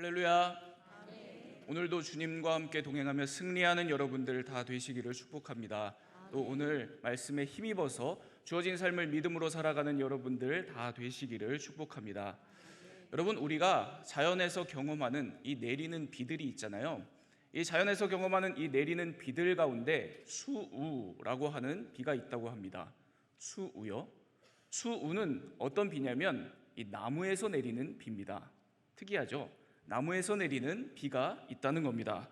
할렐루야. 오늘도 주님과 함께 동행하며 승리하는 여러분들 다 되시기를 축복합니다. 또 오늘 말씀에 힘입어서 주어진 삶을 믿음으로 살아가는 여러분들 다 되시기를 축복합니다. 여러분, 우리가 자연에서 경험하는 이 내리는 비들이 있잖아요. 이 자연에서 경험하는 이 내리는 비들 가운데 수우라고 하는 비가 있다고 합니다. 수우요? 수우는 어떤 비냐면 이 나무에서 내리는 비입니다. 특이하죠? 나무에서 내리는 비가 있다는 겁니다.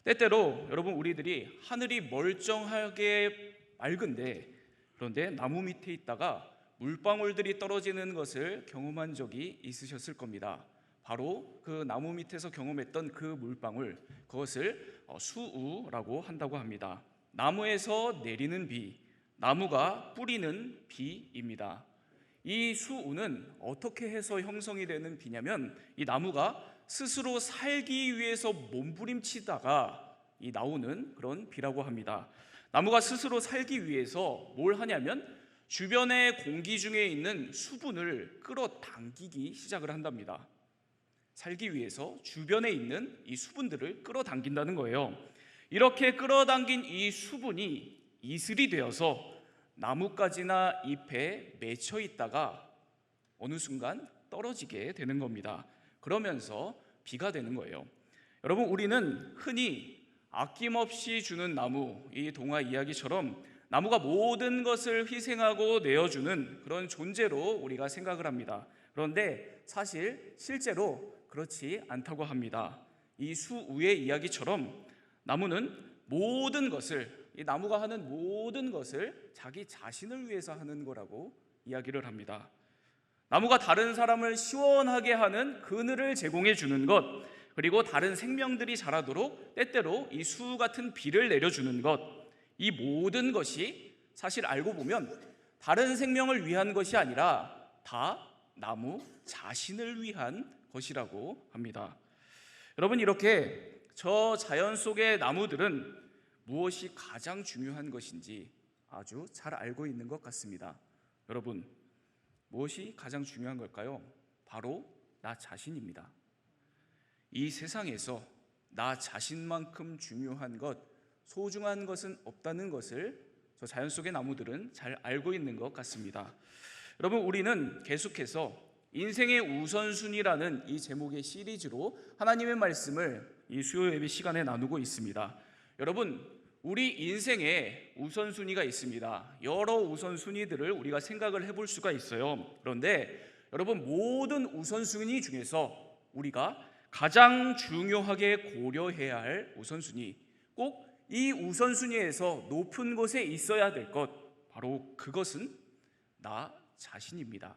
때때로 여러분, 우리들이 하늘이 멀쩡하게 맑은데 그런데 나무 밑에 있다가 물방울들이 떨어지는 것을 경험한 적이 있으셨을 겁니다. 바로 그 나무 밑에서 경험했던 그 물방울, 그것을 수우라고 한다고 합니다. 나무에서 내리는 비, 나무가 뿌리는 비입니다. 이 수우는 어떻게 해서 형성이 되는 비냐면 이 나무가 스스로 살기 위해서 몸부림치다가 나오는 그런 비라고 합니다. 나무가 스스로 살기 위해서 뭘 하냐면 주변의 공기 중에 있는 수분을 끌어당기기 시작을 한답니다. 살기 위해서 주변에 있는 이 수분들을 끌어당긴다는 거예요. 이렇게 끌어당긴 이 수분이 이슬이 되어서 나뭇가지나 잎에 맺혀 있다가 어느 순간 떨어지게 되는 겁니다. 그러면서 비가 되는 거예요. 여러분, 우리는 흔히 아낌없이 주는 나무, 이 동화 이야기처럼 나무가 모든 것을 희생하고 내어주는 그런 존재로 우리가 생각을 합니다. 그런데 사실 실제로 그렇지 않다고 합니다. 이 수우의 이야기처럼 나무는 모든 것을, 이 나무가 하는 모든 것을 자기 자신을 위해서 하는 거라고 이야기를 합니다. 나무가 다른 사람을 시원하게 하는 그늘을 제공해 주는 것, 그리고 다른 생명들이 자라도록 때때로 이 수 같은 비를 내려주는 것, 이 모든 것이 사실 알고 보면 다른 생명을 위한 것이 아니라 다 나무 자신을 위한 것이라고 합니다. 여러분, 이렇게 저 자연 속의 나무들은 무엇이 가장 중요한 것인지 아주 잘 알고 있는 것 같습니다. 여러분, 무엇이 가장 중요한 걸까요? 바로 나 자신입니다. 이 세상에서 나 자신만큼 중요한 것, 소중한 것은 없다는 것을 저 자연 속의 나무들은 잘 알고 있는 것 같습니다. 여러분, 우리는 계속해서 인생의 우선순위라는 이 제목의 시리즈로 하나님의 말씀을 이 수요 예배 시간에 나누고 있습니다. 여러분, 우리 인생에 우선순위가 있습니다. 여러 우선순위들을 우리가 생각을 해볼 수가 있어요. 그런데 여러분, 모든 우선순위 중에서 우리가 가장 중요하게 고려해야 할 우선순위, 꼭 이 우선순위에서 높은 곳에 있어야 될 것, 바로 그것은 나 자신입니다.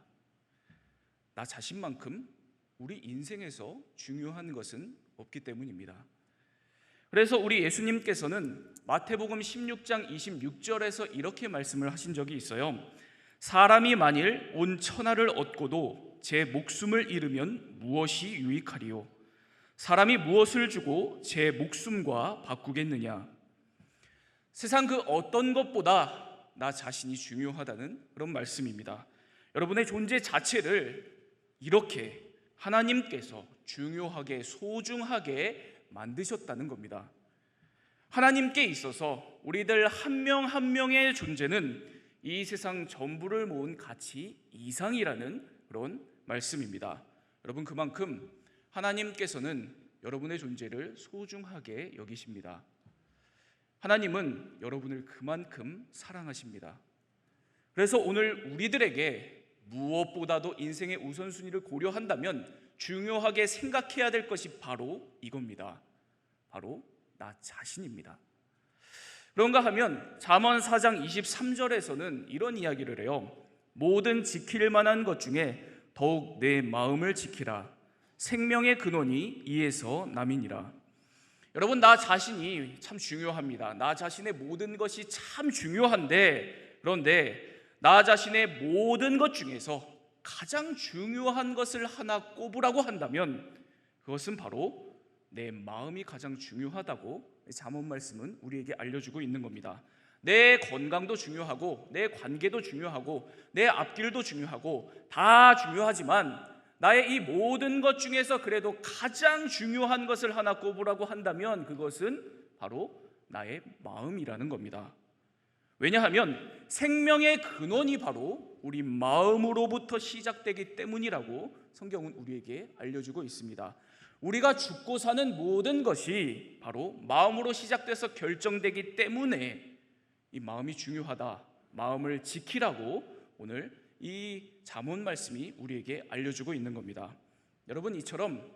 나 자신만큼 우리 인생에서 중요한 것은 없기 때문입니다. 그래서 우리 예수님께서는 마태복음 16장 26절에서 이렇게 말씀을 하신 적이 있어요. 사람이 만일 온 천하를 얻고도 제 목숨을 잃으면 무엇이 유익하리요? 사람이 무엇을 주고 제 목숨과 바꾸겠느냐? 세상 그 어떤 것보다 나 자신이 중요하다는 그런 말씀입니다. 여러분의 존재 자체를 이렇게 하나님께서 중요하게, 소중하게 만드셨다는 겁니다. 하나님께 있어서 우리들 한 명 한 명의 존재는 이 세상 전부를 모은 가치 이상이라는 그런 말씀입니다. 여러분, 그만큼 하나님께서는 여러분의 존재를 소중하게 여기십니다. 하나님은 여러분을 그만큼 사랑하십니다. 그래서 오늘 우리들에게 무엇보다도 인생의 우선순위를 고려한다면 중요하게 생각해야 될 것이 바로 이겁니다. 바로 나 자신입니다. 그런가 하면 잠언 4장 23절에서는 이런 이야기를 해요. 모든 지킬 만한 것 중에 더욱 내 마음을 지키라. 생명의 근원이 이에서 남이니라. 여러분, 나 자신이 참 중요합니다. 나 자신의 모든 것이 참 중요한데, 그런데 나 자신의 모든 것 중에서 가장 중요한 것을 하나 꼽으라고 한다면 그것은 바로 내 마음이 가장 중요하다고 잠언 말씀은 우리에게 알려주고 있는 겁니다. 내 건강도 중요하고 내 관계도 중요하고 내 앞길도 중요하고 다 중요하지만 나의 이 모든 것 중에서 그래도 가장 중요한 것을 하나 꼽으라고 한다면 그것은 바로 나의 마음이라는 겁니다. 왜냐하면 생명의 근원이 바로 우리 마음으로부터 시작되기 때문이라고 성경은 우리에게 알려주고 있습니다. 우리가 죽고 사는 모든 것이 바로 마음으로 시작돼서 결정되기 때문에 이 마음이 중요하다, 마음을 지키라고 오늘 이 잠언 말씀이 우리에게 알려주고 있는 겁니다. 여러분, 이처럼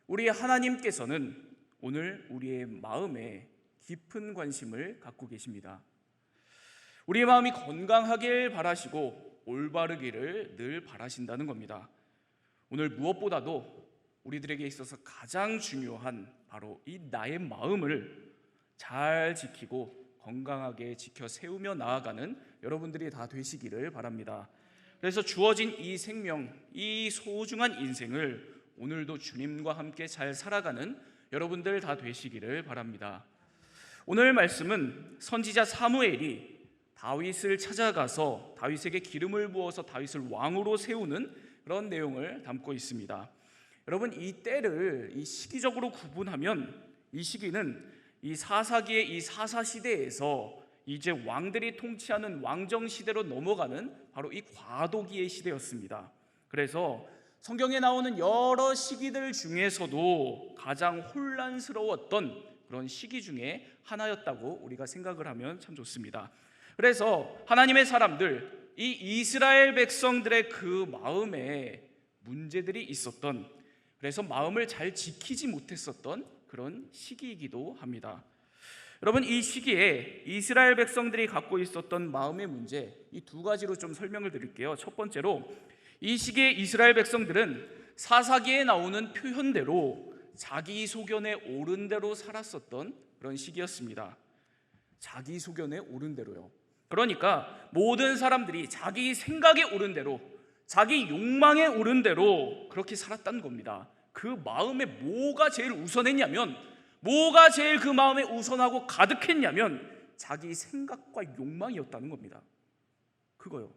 우리 하나님께서는 오늘 우리의 마음에 깊은 관심을 갖고 계십니다. 우리의 마음이 건강하길 바라시고 올바르기를 늘 바라신다는 겁니다. 오늘 무엇보다도 우리들에게 있어서 가장 중요한 바로 이 나의 마음을 잘 지키고 건강하게 지켜 세우며 나아가는 여러분들이 다 되시기를 바랍니다. 그래서 주어진 이 생명, 이 소중한 인생을 오늘도 주님과 함께 잘 살아가는 여러분들 다 되시기를 바랍니다. 오늘 말씀은 선지자 사무엘이 다윗을 찾아가서 다윗에게 기름을 부어서 다윗을 왕으로 세우는 그런 내용을 담고 있습니다. 여러분, 이 때를 이 시기적으로 구분하면 이 시기는 이 사사기의 이 사사시대에서 이제 왕들이 통치하는 왕정시대로 넘어가는 바로 이 과도기의 시대였습니다. 그래서 성경에 나오는 여러 시기들 중에서도 가장 혼란스러웠던 그런 시기 중에 하나였다고 우리가 생각을 하면 참 좋습니다. 그래서 하나님의 사람들, 이 이스라엘 백성들의 그 마음에 문제들이 있었던, 그래서 마음을 잘 지키지 못했었던 그런 시기이기도 합니다. 여러분, 이 시기에 이스라엘 백성들이 갖고 있었던 마음의 문제, 이 두 가지로 좀 설명을 드릴게요. 첫 번째로, 이 시기에 이스라엘 백성들은 사사기에 나오는 표현대로 자기 소견에 옳은 대로 살았었던 그런 시기였습니다. 자기 소견에 옳은 대로요. 그러니까 모든 사람들이 자기 생각에 옳은 대로, 자기 욕망에 옳은 대로 그렇게 살았다는 겁니다. 그 마음에 뭐가 제일 우선했냐면, 뭐가 제일 그 마음에 우선하고 가득했냐면 자기 생각과 욕망이었다는 겁니다. 그거요.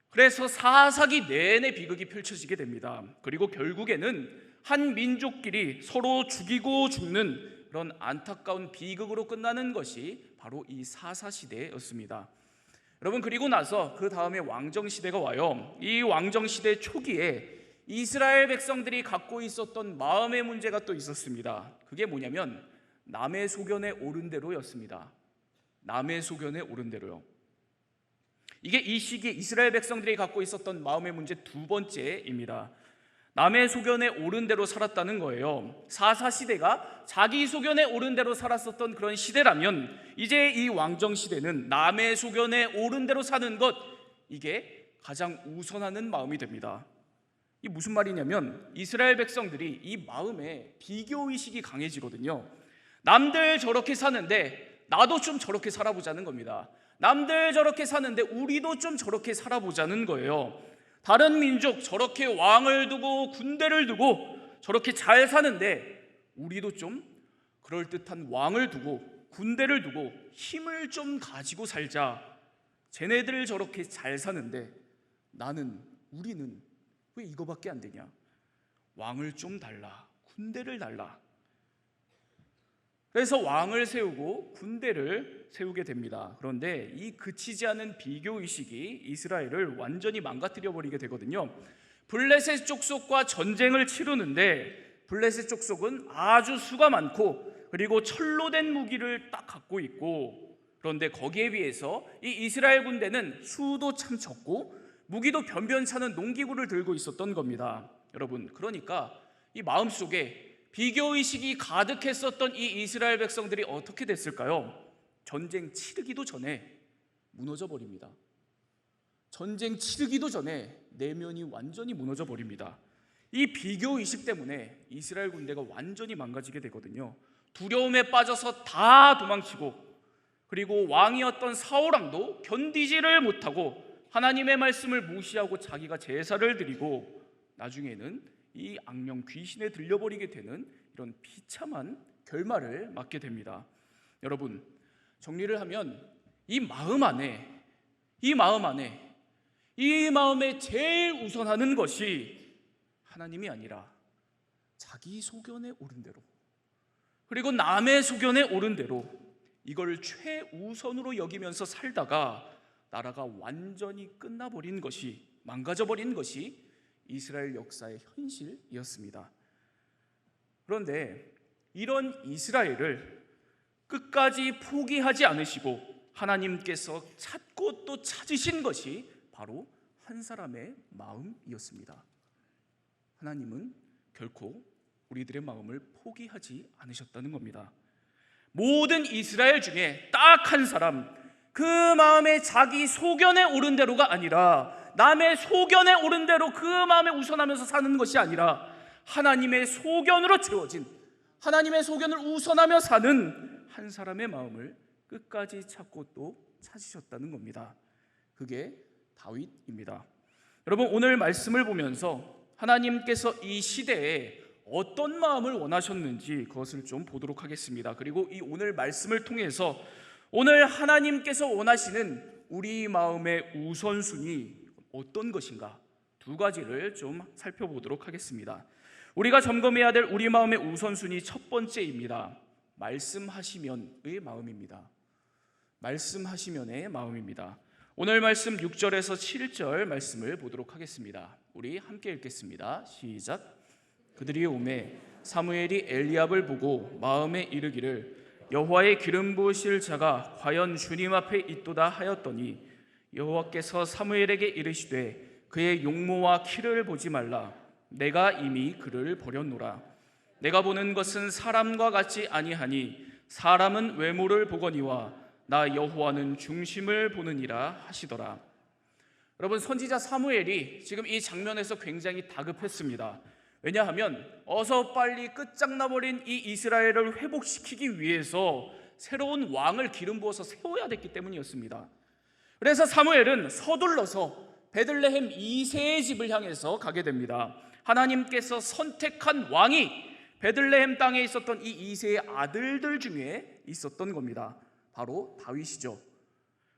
그래서 사사기 내내 비극이 펼쳐지게 됩니다. 그리고 결국에는 한 민족끼리 서로 죽이고 죽는 그런 안타까운 비극으로 끝나는 것이 바로 이 사사시대였습니다. 여러분, 그리고 나서 그 다음에 왕정시대가 와요. 이 왕정시대 초기에 이스라엘 백성들이 갖고 있었던 마음의 문제가 또 있었습니다. 그게 뭐냐면 남의 소견에 옳은 대로였습니다. 남의 소견에 옳은 대로요. 이게 이 시기에 이스라엘 백성들이 갖고 있었던 마음의 문제 두 번째입니다. 남의 소견에 옳은 대로 살았다는 거예요. 사사시대가 자기 소견에 옳은 대로 살았었던 그런 시대라면 이제 이 왕정시대는 남의 소견에 옳은 대로 사는 것, 이게 가장 우선하는 마음이 됩니다. 이게 무슨 말이냐면 이스라엘 백성들이 이 마음에 비교의식이 강해지거든요. 남들 저렇게 사는데 나도 좀 저렇게 살아보자는 겁니다. 남들 저렇게 사는데 우리도 좀 저렇게 살아보자는 거예요. 다른 민족 저렇게 왕을 두고 군대를 두고 저렇게 잘 사는데 우리도 좀 그럴듯한 왕을 두고 군대를 두고 힘을 좀 가지고 살자. 쟤네들 저렇게 잘 사는데 우리는 왜 이거밖에 안 되냐? 왕을 좀 달라, 군대를 달라. 그래서 왕을 세우고 군대를 세우게 됩니다. 그런데 이 그치지 않은 비교의식이 이스라엘을 완전히 망가뜨려 버리게 되거든요. 블레셋 족속과 전쟁을 치르는데 블레셋 족속은 아주 수가 많고 그리고 철로 된 무기를 딱 갖고 있고, 그런데 거기에 비해서 이 이스라엘 군대는 수도 참 적고 무기도 변변찮은 농기구를 들고 있었던 겁니다. 여러분, 그러니까 이 마음속에 비교의식이 가득했었던 이 이스라엘 백성들이 어떻게 됐을까요? 전쟁 치르기도 전에 무너져 버립니다. 전쟁 치르기도 전에 내면이 완전히 무너져 버립니다. 이 비교의식 때문에 이스라엘 군대가 완전히 망가지게 되거든요. 두려움에 빠져서 다 도망치고, 그리고 왕이었던 사울왕도 견디지를 못하고 하나님의 말씀을 무시하고 자기가 제사를 드리고 나중에는 이 악령 귀신에 들려버리게 되는 이런 비참한 결말을 맞게 됩니다. 여러분, 정리를 하면 이 마음에 제일 우선하는 것이 하나님이 아니라 자기 소견에 오른 대로, 그리고 남의 소견에 오른 대로 이걸 최우선으로 여기면서 살다가 나라가 완전히 끝나버린 것이, 망가져버린 것이 이스라엘 역사의 현실이었습니다. 그런데 이런 이스라엘을 끝까지 포기하지 않으시고 하나님께서 찾고 또 찾으신 것이 바로 한 사람의 마음이었습니다. 하나님은 결코 우리들의 마음을 포기하지 않으셨다는 겁니다. 모든 이스라엘 중에 딱 한 사람, 그 마음에 자기 소견에 오른 대로가 아니라 남의 소견에 오른 대로 그 마음에 우선하면서 사는 것이 아니라 하나님의 소견으로 채워진, 하나님의 소견을 우선하며 사는 한 사람의 마음을 끝까지 찾고 또 찾으셨다는 겁니다. 그게 다윗입니다. 여러분, 오늘 말씀을 보면서 하나님께서 이 시대에 어떤 마음을 원하셨는지 그것을 좀 보도록 하겠습니다. 그리고 이 오늘 말씀을 통해서 오늘 하나님께서 원하시는 우리 마음의 우선순위 어떤 것인가, 두 가지를 좀 살펴보도록 하겠습니다. 우리가 점검해야 될 우리 마음의 우선순위 첫 번째입니다. 말씀하시면의 마음입니다. 말씀하시면의 마음입니다. 오늘 말씀 6절에서 7절 말씀을 보도록 하겠습니다. 우리 함께 읽겠습니다. 시작. 그들이 오매 사무엘이 엘리압을 보고 마음에 이르기를 여호와의 기름 부으실 자가 과연 주님 앞에 있도다 하였더니 여호와께서 사무엘에게 이르시되 그의 용모와 키를 보지 말라. 내가 이미 그를 버렸노라. 내가 보는 것은 사람과 같지 아니하니 사람은 외모를 보거니와 나 여호와는 중심을 보느니라 하시더라. 여러분, 선지자 사무엘이 지금 이 장면에서 굉장히 다급했습니다. 왜냐하면 어서 빨리 끝장나버린 이 이스라엘을 회복시키기 위해서 새로운 왕을 기름 부어서 세워야 됐기 때문이었습니다. 그래서 사무엘은 서둘러서 베들레헴 이새의 집을 향해서 가게 됩니다. 하나님께서 선택한 왕이 베들레헴 땅에 있었던 이 이새의 아들들 중에 있었던 겁니다. 바로 다윗이죠.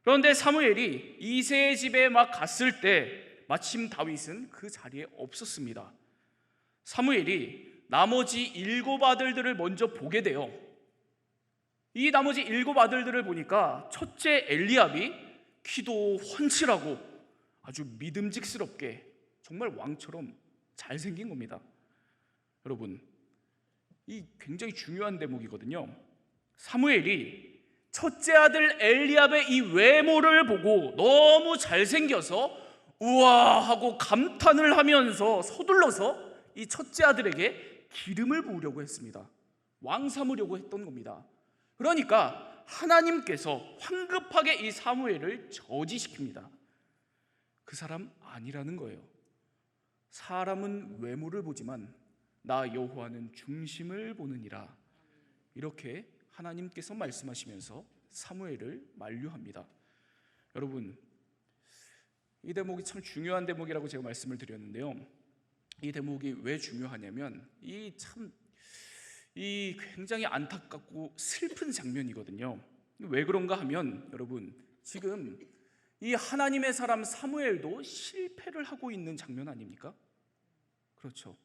그런데 사무엘이 이새의 집에 막 갔을 때 마침 다윗은 그 자리에 없었습니다. 사무엘이 나머지 7 아들들을 먼저 보게 돼요. 이 나머지 7 아들들을 보니까 첫째 엘리압이 키도 훤칠하고 아주 믿음직스럽게 정말 왕처럼 잘생긴 겁니다. 여러분, 이 굉장히 중요한 대목이거든요. 사무엘이 첫째 아들 엘리압의 이 외모를 보고 너무 잘생겨서 우와 하고 감탄을 하면서 서둘러서 이 첫째 아들에게 기름을 부으려고 했습니다. 왕 삼으려고 했던 겁니다. 그러니까 하나님께서 황급하게 이 사무엘을 저지시킵니다. 그 사람 아니라는 거예요. 사람은 외모를 보지만 나 여호와는 중심을 보느니라. 이렇게 하나님께서 말씀하시면서 사무엘을 만류합니다. 여러분, 이 대목이 참 중요한 대목이라고 제가 말씀을 드렸는데요. 이 대목이 왜 중요하냐면 이 굉장히 안타깝고 슬픈 장면이거든요. 왜 그런가 하면 여러분, 지금 이 하나님의 사람 사무엘도 실패를 하고 있는 장면 아닙니까? 그렇죠.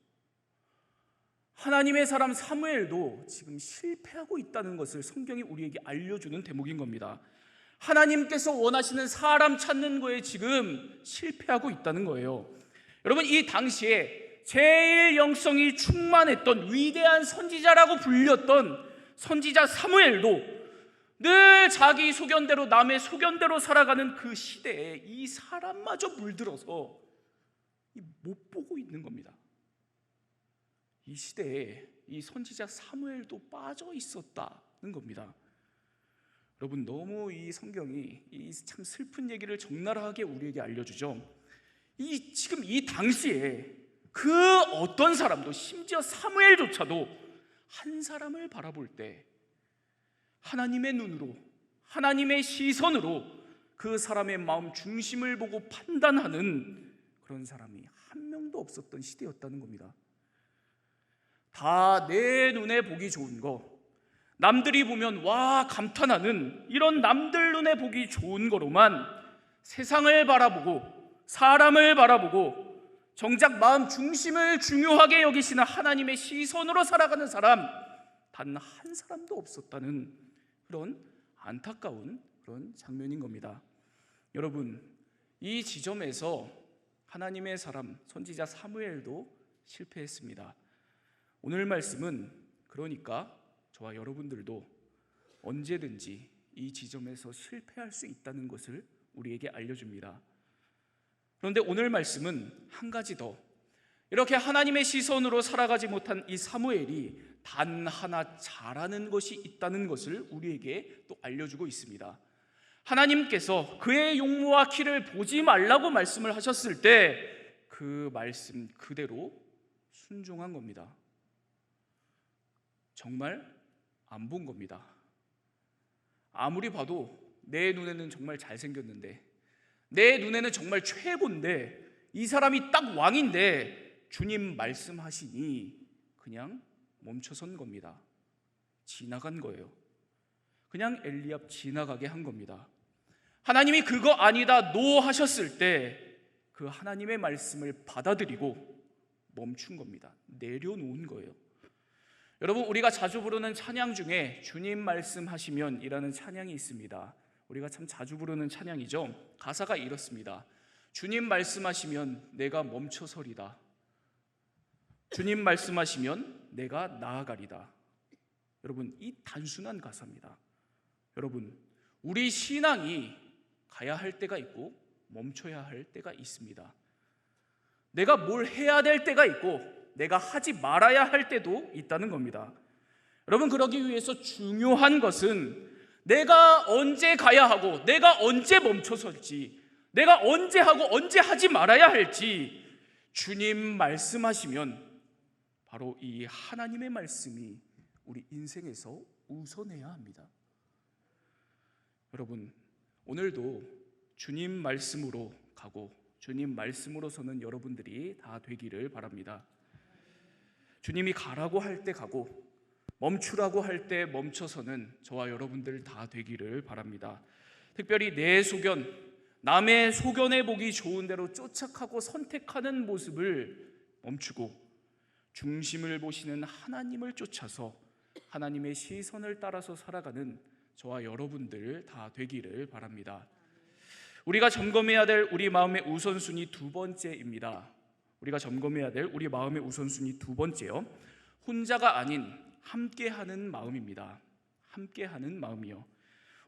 하나님의 사람 사무엘도 지금 실패하고 있다는 것을 성경이 우리에게 알려주는 대목인 겁니다. 하나님께서 원하시는 사람 찾는 거에 지금 실패하고 있다는 거예요. 여러분, 이 당시에 제일 영성이 충만했던 위대한 선지자라고 불렸던 선지자 사무엘도 늘 자기 소견대로, 남의 소견대로 살아가는 그 시대에 이 사람마저 물들어서 못 보고 있는 겁니다. 이 시대에 이 선지자 사무엘도 빠져 있었다는 겁니다. 여러분, 너무 이 성경이 이 참 슬픈 얘기를 적나라하게 우리에게 알려주죠. 지금 이 당시에 그 어떤 사람도, 심지어 사무엘조차도 한 사람을 바라볼 때 하나님의 눈으로, 하나님의 시선으로 그 사람의 마음 중심을 보고 판단하는 그런 사람이 한 명도 없었던 시대였다는 겁니다. 다 내 눈에 보기 좋은 거, 남들이 보면 와 감탄하는 이런 남들 눈에 보기 좋은 거로만 세상을 바라보고 사람을 바라보고 정작 마음 중심을 중요하게 여기시는 하나님의 시선으로 살아가는 사람 단 한 사람도 없었다는 그런 안타까운 그런 장면인 겁니다. 여러분, 이 지점에서 하나님의 사람 선지자 사무엘도 실패했습니다. 오늘 말씀은 그러니까 저와 여러분들도 언제든지 이 지점에서 실패할 수 있다는 것을 우리에게 알려줍니다. 그런데 오늘 말씀은 한 가지 더, 이렇게 하나님의 시선으로 살아가지 못한 이 사무엘이 단 하나 잘하는 것이 있다는 것을 우리에게 또 알려주고 있습니다. 하나님께서 그의 용모와 키를 보지 말라고 말씀을 하셨을 때 그 말씀 그대로 순종한 겁니다. 정말 안 본 겁니다. 아무리 봐도 내 눈에는 정말 잘생겼는데, 내 눈에는 정말 최고인데, 이 사람이 딱 왕인데 주님 말씀하시니 그냥 멈춰선 겁니다. 지나간 거예요. 그냥 엘리압 지나가게 한 겁니다. 하나님이 그거 아니다 노 하셨을 때 그 하나님의 말씀을 받아들이고 멈춘 겁니다. 내려놓은 거예요. 여러분, 우리가 자주 부르는 찬양 중에 주님 말씀하시면 이라는 찬양이 있습니다. 우리가 참 자주 부르는 찬양이죠. 가사가 이렇습니다. 주님 말씀하시면 내가 멈춰서리다. 주님 말씀하시면 내가 나아가리다. 여러분, 이 단순한 가사입니다. 여러분, 우리 신앙이 가야 할 때가 있고 멈춰야 할 때가 있습니다. 내가 뭘 해야 될 때가 있고 내가 하지 말아야 할 때도 있다는 겁니다. 여러분, 그러기 위해서 중요한 것은 내가 언제 가야 하고 내가 언제 멈춰설지, 내가 언제 하고 언제 하지 말아야 할지 주님 말씀하시면 바로 이 하나님의 말씀이 우리 인생에서 우선해야 합니다. 여러분, 오늘도 주님 말씀으로 가고 주님 말씀으로 서는 여러분들이 다 되기를 바랍니다. 주님이 가라고 할 때 가고 멈추라고 할 때 멈춰서는 저와 여러분들 다 되기를 바랍니다. 특별히 내 소견, 남의 소견에 보기 좋은 대로 쫓아가고 선택하는 모습을 멈추고 중심을 보시는 하나님을 쫓아서 하나님의 시선을 따라서 살아가는 저와 여러분들 다 되기를 바랍니다. 우리가 점검해야 될 우리 마음의 우선순위 두 번째입니다. 우리가 점검해야 될 우리 마음의 우선순위 두 번째요, 혼자가 아닌 함께하는 마음입니다. 함께하는 마음이요.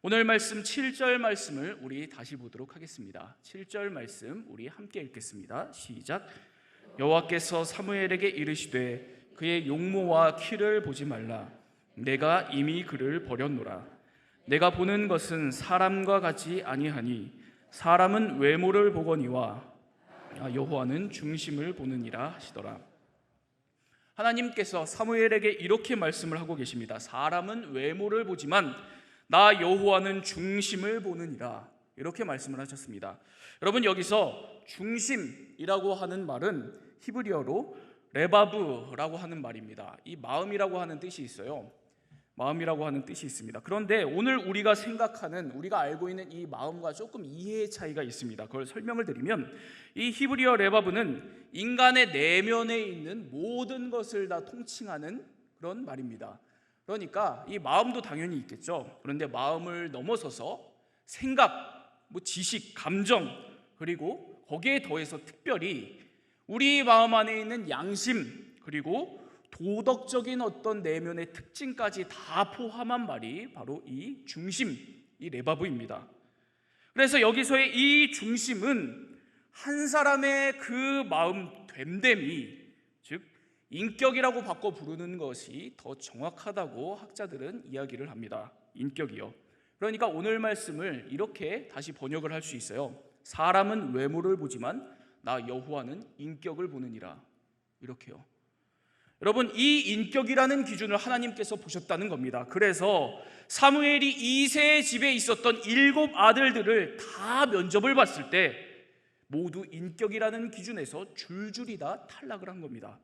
오늘 말씀 7절 말씀을 우리 다시 보도록 하겠습니다. 7절 말씀 우리 함께 읽겠습니다. 시작. 여호와께서 사무엘에게 이르시되 그의 용모와 키를 보지 말라. 내가 이미 그를 버렸노라. 내가 보는 것은 사람과 같이 아니하니 사람은 외모를 보거니와 여호와는 중심을 보느니라 하시더라. 하나님께서 사무엘에게 이렇게 말씀을 하고 계십니다. 사람은 외모를 보지만 나 여호와는 중심을 보느니라, 이렇게 말씀을 하셨습니다. 여러분, 여기서 중심이라고 하는 말은 히브리어로 레바브라고 하는 말입니다. 이 마음이라고 하는 뜻이 있어요. 마음이라고 하는 뜻이 있습니다. 그런데 오늘 우리가 생각하는, 우리가 알고 있는 이 마음과 조금 이해의 차이가 있습니다. 그걸 설명을 드리면, 이 히브리어 레바브는 인간의 내면에 있는 모든 것을 다 통칭하는 그런 말입니다. 그러니까 이 마음도 당연히 있겠죠. 그런데 마음을 넘어서서 생각, 지식, 감정, 그리고 거기에 더해서 특별히 우리 마음 안에 있는 양심, 그리고 도덕적인 어떤 내면의 특징까지 다 포함한 말이 바로 이 중심, 이 레바브입니다. 그래서 여기서의 이 중심은 한 사람의 그 마음 됨됨이, 즉 인격이라고 바꿔 부르는 것이 더 정확하다고 학자들은 이야기를 합니다. 인격이요. 그러니까 오늘 말씀을 이렇게 다시 번역을 할 수 있어요. 사람은 외모를 보지만 나 여호와는 인격을 보느니라, 이렇게요. 여러분, 이 인격이라는 기준을 하나님께서 보셨다는 겁니다. 그래서 사무엘이 이새의 집에 있었던 7 아들들을 다 면접을 봤을 때 모두 인격이라는 기준에서 줄줄이 다 탈락을 한 겁니다.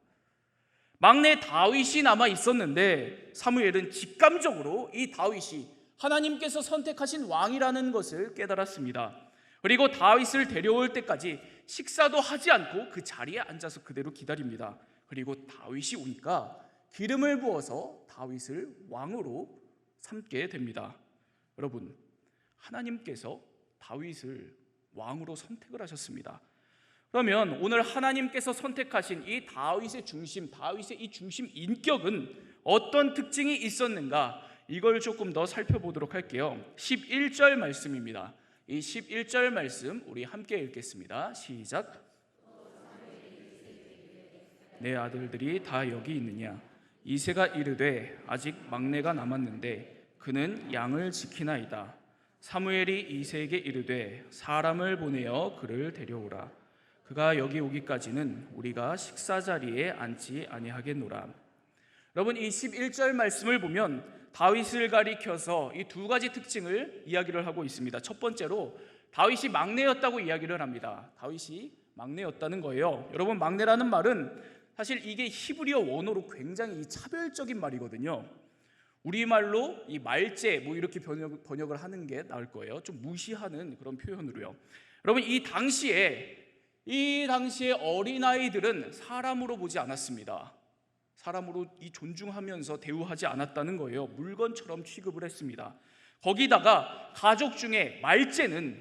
막내 다윗이 남아 있었는데 사무엘은 직감적으로 이 다윗이 하나님께서 선택하신 왕이라는 것을 깨달았습니다. 그리고 다윗을 데려올 때까지 식사도 하지 않고 그 자리에 앉아서 그대로 기다립니다. 그리고 다윗이 오니까 기름을 부어서 다윗을 왕으로 삼게 됩니다. 여러분, 하나님께서 다윗을 왕으로 선택을 하셨습니다. 그러면 오늘 하나님께서 선택하신 이 다윗의 중심, 다윗의 이 중심 인격은 어떤 특징이 있었는가? 이걸 조금 더 살펴보도록 할게요. 11절 말씀입니다. 이 11절 말씀 우리 함께 읽겠습니다. 시작. 내 아들들이 다 여기 있느냐? 이새가 이르되 아직 막내가 남았는데 그는 양을 지키나이다. 사무엘이 이새에게 이르되 사람을 보내어 그를 데려오라. 그가 여기 오기까지는 우리가 식사 자리에 앉지 아니하겠노라. 여러분, 이 11절 말씀을 보면 다윗을 가리켜서 이 두 가지 특징을 이야기를 하고 있습니다. 첫 번째로 다윗이 막내였다고 이야기를 합니다. 다윗이 막내였다는 거예요. 여러분, 막내라는 말은 사실 이게 히브리어 원어로 굉장히 차별적인 말이거든요. 우리말로 이 말제 뭐 이렇게 번역을 하는 게 나을 거예요. 좀 무시하는 그런 표현으로요. 여러분, 이 당시에 어린아이들은 사람으로 보지 않았습니다. 사람으로 존중하면서 대우하지 않았다는 거예요. 물건처럼 취급을 했습니다. 거기다가 가족 중에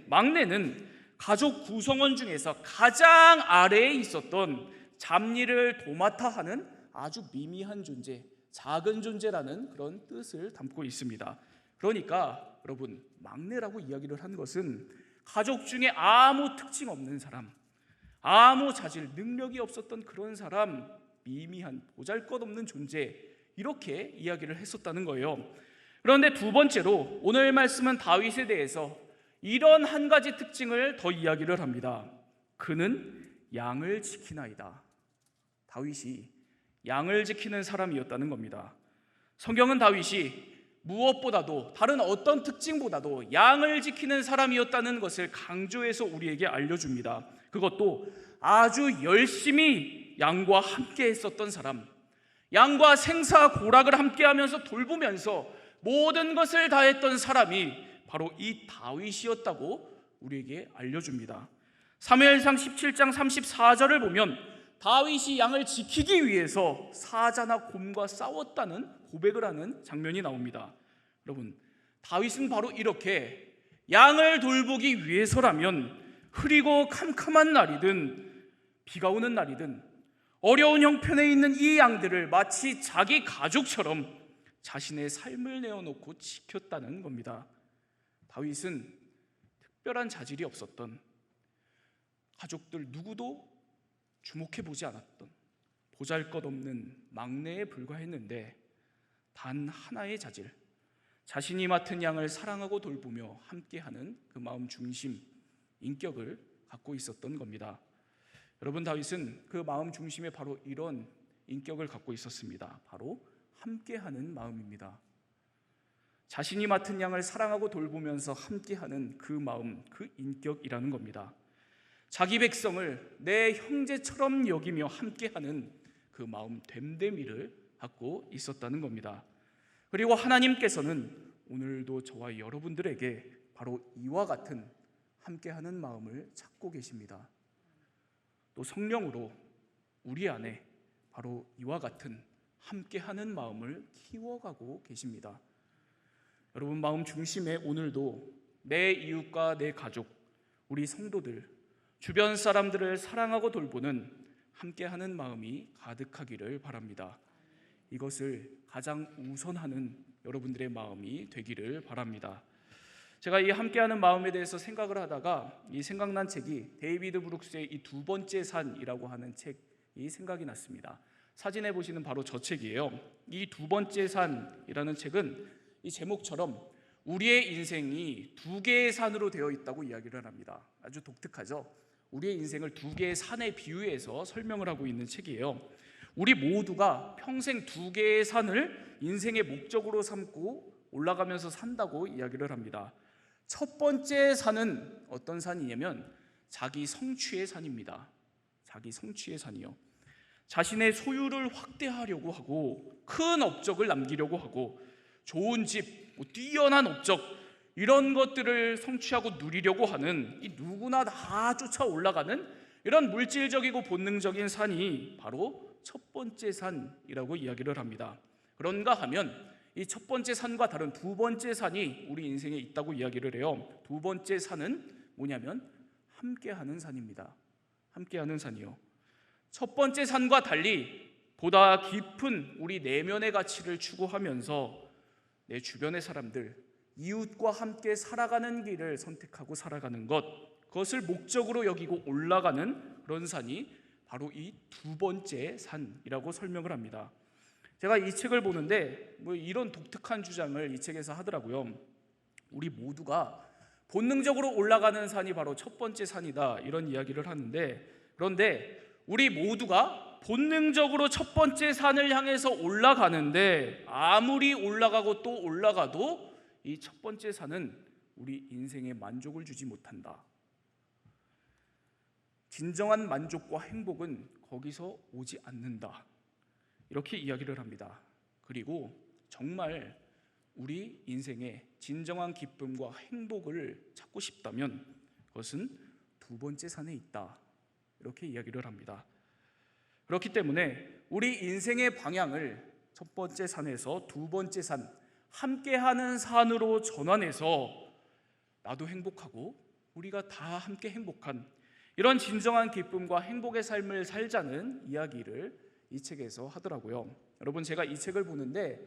막내는 가족 구성원 중에서 가장 아래에 있었던 잡일을 도맡아 하는 아주 미미한 존재, 작은 존재라는 그런 뜻을 담고 있습니다. 그러니까 여러분, 막내라고 이야기를 한 것은 가족 중에 아무 특징 없는 사람, 아무 자질, 능력이 없었던 그런 사람, 미미한 보잘것없는 존재, 이렇게 이야기를 했었다는 거예요. 그런데 두 번째로 오늘 말씀은 다윗에 대해서 이런 한 가지 특징을 더 이야기를 합니다. 그는 양을 지키나이다. 다윗이 양을 지키는 사람이었다는 겁니다. 성경은 다윗이 무엇보다도 다른 어떤 특징보다도 양을 지키는 사람이었다는 것을 강조해서 우리에게 알려줍니다. 그것도 아주 열심히 양과 함께 했었던 사람, 양과 생사고락을 함께하면서 돌보면서 모든 것을 다했던 사람이 바로 이 다윗이었다고 우리에게 알려줍니다. 사무엘상 17장 34절을 보면 다윗이 양을 지키기 위해서 사자나 곰과 싸웠다는 고백을 하는 장면이 나옵니다. 여러분, 다윗은 바로 이렇게 양을 돌보기 위해서라면 흐리고 캄캄한 날이든 비가 오는 날이든 어려운 형편에 있는 이 양들을 마치 자기 가족처럼 자신의 삶을 내어놓고 지켰다는 겁니다. 다윗은 특별한 자질이 없었던, 가족들 누구도 주목해보지 않았던 보잘것없는 막내에 불과했는데 단 하나의 자질, 자신이 맡은 양을 사랑하고 돌보며 함께하는 그 마음 중심, 인격을 갖고 있었던 겁니다. 여러분, 다윗은 그 마음 중심에 바로 이런 인격을 갖고 있었습니다. 바로 함께하는 마음입니다. 자신이 맡은 양을 사랑하고 돌보면서 함께하는 그 마음, 그 인격이라는 겁니다. 자기 백성을 내 형제처럼 여기며 함께하는 그 마음, 됨됨이를 갖고 있었다는 겁니다. 그리고 하나님께서는 오늘도 저와 여러분들에게 바로 이와 같은 함께하는 마음을 찾고 계십니다. 또 성령으로 우리 안에 바로 이와 같은 함께하는 마음을 키워가고 계십니다. 여러분, 마음 중심에 오늘도 내 이웃과 내 가족, 우리 성도들, 주변 사람들을 사랑하고 돌보는 함께하는 마음이 가득하기를 바랍니다. 이것을 가장 우선하는 여러분들의 마음이 되기를 바랍니다. 제가 이 함께하는 마음에 대해서 생각을 하다가 이 생각난 책이 데이비드 브룩스의 이 두 번째 산이라고 하는 책이 생각이 났습니다. 사진에 보시는 바로 저 책이에요. 이 두 번째 산이라는 책은 이 제목처럼 우리의 인생이 두 개의 산으로 되어 있다고 이야기를 합니다. 아주 독특하죠? 우리의 인생을 두 개의 산에 비유해서 설명을 하고 있는 책이에요. 우리 모두가 평생 두 개의 산을 인생의 목적으로 삼고 올라가면서 산다고 이야기를 합니다. 첫 번째 산은 어떤 산이냐면 자기 성취의 산입니다. 자기 성취의 산이요. 자신의 소유를 확대하려고 하고 큰 업적을 남기려고 하고 좋은 집, 뛰어난 업적, 이런 것들을 성취하고 누리려고 하는 이 누구나 다 쫓아 올라가는 이런 물질적이고 본능적인 산이 바로 첫 번째 산이라고 이야기를 합니다. 그런가 하면 이 첫 번째 산과 다른 두 번째 산이 우리 인생에 있다고 이야기를 해요. 두 번째 산은 뭐냐면 함께하는 산입니다. 함께하는 산이요. 첫 번째 산과 달리 보다 깊은 우리 내면의 가치를 추구하면서 내 주변의 사람들, 이웃과 함께 살아가는 길을 선택하고 살아가는 것, 그것을 목적으로 여기고 올라가는 그런 산이 바로 이 두 번째 산이라고 설명을 합니다. 제가 이 책을 보는데 이런 독특한 주장을 이 책에서 하더라고요. 우리 모두가 본능적으로 올라가는 산이 바로 첫 번째 산이다, 이런 이야기를 하는데, 그런데 우리 모두가 본능적으로 첫 번째 산을 향해서 올라가는데 아무리 올라가고 또 올라가도 이 첫 번째 산은 우리 인생에 만족을 주지 못한다. 진정한 만족과 행복은 거기서 오지 않는다, 이렇게 이야기를 합니다. 그리고 정말 우리 인생에 진정한 기쁨과 행복을 찾고 싶다면 그것은 두 번째 산에 있다, 이렇게 이야기를 합니다. 그렇기 때문에 우리 인생의 방향을 첫 번째 산에서 두 번째 산, 함께하는 산으로 전환해서 나도 행복하고 우리가 다 함께 행복한 이런 진정한 기쁨과 행복의 삶을 살자는 이야기를 이 책에서 하더라고요. 여러분, 제가 이 책을 보는데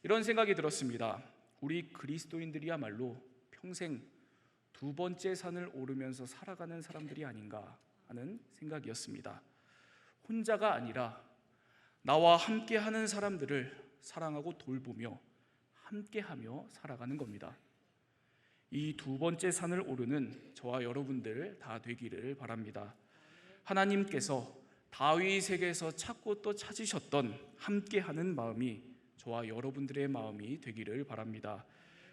이런 생각이 들었습니다. 우리 그리스도인들이야말로 평생 두 번째 산을 오르면서 살아가는 사람들이 아닌가 하는 생각이었습니다. 혼자가 아니라 나와 함께하는 사람들을 사랑하고 돌보며 함께하며 살아가는 겁니다. 이 두 번째 산을 오르는 저와 여러분들 다 되기를 바랍니다. 하나님께서 다윗에게서 찾고 또 찾으셨던 함께하는 마음이 저와 여러분들의 마음이 되기를 바랍니다.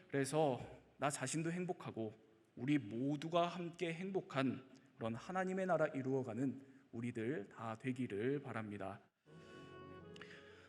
그래서 나 자신도 행복하고 우리 모두가 함께 행복한 그런 하나님의 나라 이루어가는 우리들 다 되기를 바랍니다.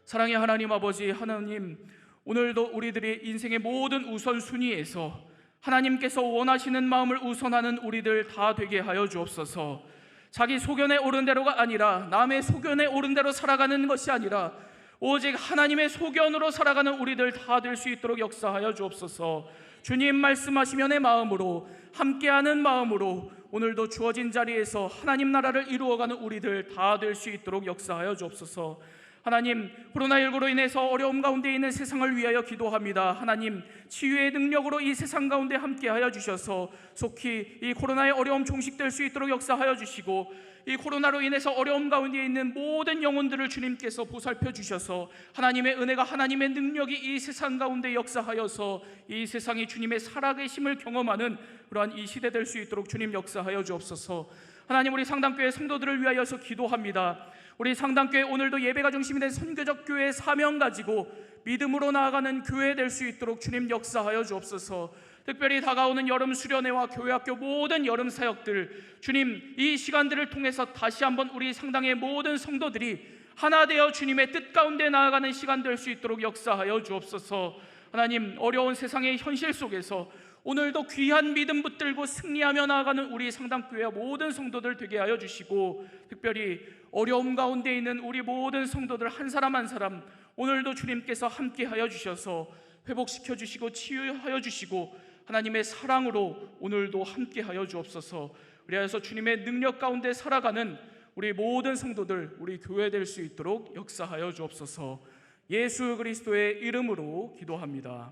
사랑의 하나님 아버지, 하나님, 오늘도 우리들의 인생의 모든 우선순위에서 하나님께서 원하시는 마음을 우선하는 우리들 다 되게 하여 주옵소서. 자기 소견에 오른 대로가 아니라 남의 소견에 오른 대로 살아가는 것이 아니라 오직 하나님의 소견으로 살아가는 우리들 다 될 수 있도록 역사하여 주옵소서. 주님 말씀하시면 내 마음으로 함께하는 마음으로 오늘도 주어진 자리에서 하나님 나라를 이루어가는 우리들 다 될 수 있도록 역사하여 주옵소서. 하나님, 코로나19로 인해서 어려움 가운데 있는 세상을 위하여 기도합니다. 하나님, 치유의 능력으로 이 세상 가운데 함께하여 주셔서 속히 이 코로나의 어려움 종식될 수 있도록 역사하여 주시고, 이 코로나로 인해서 어려움 가운데 있는 모든 영혼들을 주님께서 보살펴 주셔서 하나님의 은혜가, 하나님의 능력이 이 세상 가운데 역사하여서 이 세상이 주님의 살아계심을 경험하는 그러한 이 시대 될 수 있도록 주님 역사하여 주옵소서. 하나님, 우리 상당교회 성도들을 위하여서 기도합니다. 우리 상당교회 오늘도 예배가 중심이 된 선교적 교회의 사명 가지고 믿음으로 나아가는 교회 될 수 있도록 주님 역사하여 주옵소서. 특별히 다가오는 여름 수련회와 교회학교 모든 여름 사역들, 주님 이 시간들을 통해서 다시 한번 우리 상당의 모든 성도들이 하나 되어 주님의 뜻 가운데 나아가는 시간 될 수 있도록 역사하여 주옵소서. 하나님, 어려운 세상의 현실 속에서 오늘도 귀한 믿음 붙들고 승리하며 나아가는 우리 상당교회와 모든 성도들 되게 하여 주시고, 특별히 어려움 가운데 있는 우리 모든 성도들 한 사람 한 사람 오늘도 주님께서 함께 하여 주셔서 회복시켜 주시고 치유하여 주시고 하나님의 사랑으로 오늘도 함께 하여 주옵소서. 그리하여서 주님의 능력 가운데 살아가는 우리 모든 성도들, 우리 교회 될 수 있도록 역사하여 주옵소서. 예수 그리스도의 이름으로 기도합니다.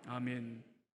아멘.